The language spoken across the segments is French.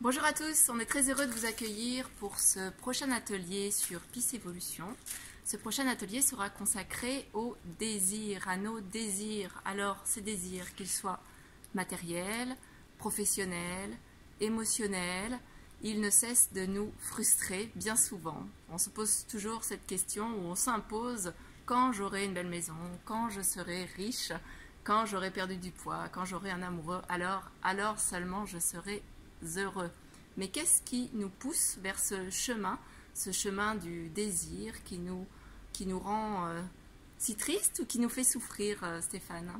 Bonjour à tous, on est très heureux de vous accueillir pour ce prochain atelier sur PIS Évolution. Ce prochain atelier sera consacré aux désirs, à nos désirs. Alors, ces désirs, qu'ils soient matériels, professionnels, émotionnels, ils ne cessent de nous frustrer bien souvent. On se pose toujours cette question où on s'impose quand j'aurai une belle maison, quand je serai riche, quand j'aurai perdu du poids, quand j'aurai un amoureux, alors seulement je serai heureux. Mais qu'est-ce qui nous pousse vers ce chemin du désir qui nous rend si tristes ou qui nous fait souffrir, Stéphane?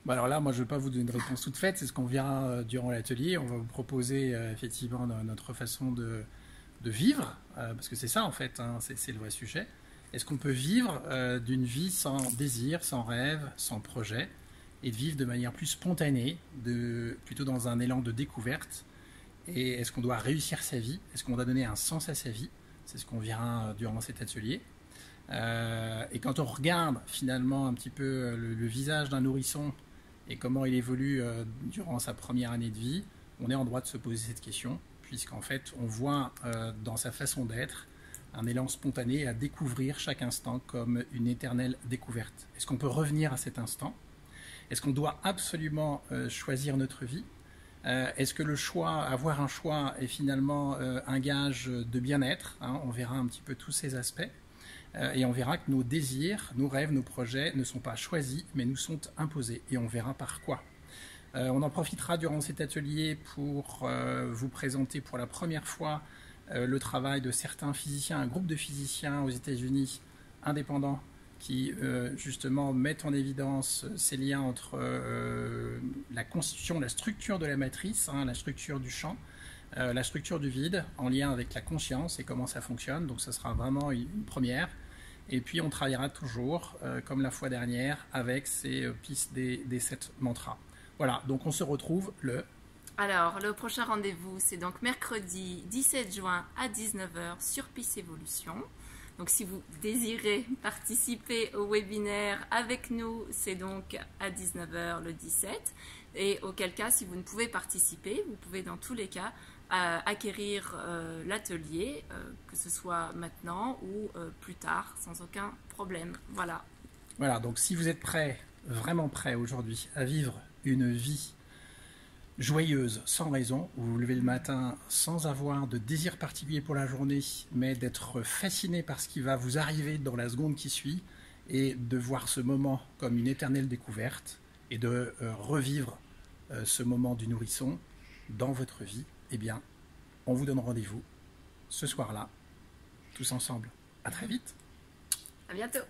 Bon alors là, moi je ne vais pas vous donner une réponse toute faite, c'est ce qu'on verra durant l'atelier. On va vous proposer effectivement notre façon de vivre, parce que c'est ça en fait, hein, c'est le vrai sujet. Est-ce qu'on peut vivre d'une vie sans désir, sans rêve, sans projet, et de vivre de manière plus spontanée, plutôt dans un élan de découverte? Et est-ce qu'on doit réussir sa vie? Est-ce qu'on doit donner un sens à sa vie? C'est ce qu'on verra durant cet atelier. Et quand on regarde finalement un petit peu le visage d'un nourrisson et comment il évolue durant sa première année de vie, on est en droit de se poser cette question, puisqu'en fait on voit dans sa façon d'être un élan spontané à découvrir chaque instant comme une éternelle découverte. Est-ce qu'on peut revenir à cet instant? Est-ce qu'on doit absolument choisir notre vie? Est-ce que avoir un choix est finalement un gage de bien-être, hein? On verra un petit peu tous ces aspects. Et on verra que nos désirs, nos rêves, nos projets ne sont pas choisis, mais nous sont imposés. Et on verra par quoi. On en profitera durant cet atelier pour vous présenter pour la première fois le travail de certains physiciens, un groupe de physiciens aux États-Unis indépendants qui justement mettent en évidence ces liens entre la constitution, la structure de la matrice, hein, la structure du champ, la structure du vide, en lien avec la conscience et comment ça fonctionne. Donc ça sera vraiment une première. Et puis on travaillera toujours, comme la fois dernière, avec ces pistes des 7 mantras. Voilà, donc on se retrouve Alors, le prochain rendez-vous, c'est donc mercredi 17 juin à 19 h sur PIS Évolution. Donc si vous désirez participer au webinaire avec nous, c'est donc à 19 h le 17. Et auquel cas, si vous ne pouvez participer, vous pouvez dans tous les cas acquérir l'atelier, que ce soit maintenant ou plus tard, sans aucun problème. Voilà. Voilà, donc si vous êtes prêts, vraiment prêts aujourd'hui à vivre une vie joyeuse, sans raison, où vous vous levez le matin sans avoir de désir particulier pour la journée, mais d'être fasciné par ce qui va vous arriver dans la seconde qui suit, et de voir ce moment comme une éternelle découverte, et de revivre ce moment du nourrisson dans votre vie, eh bien, on vous donne rendez-vous ce soir-là, tous ensemble. À très vite. À bientôt.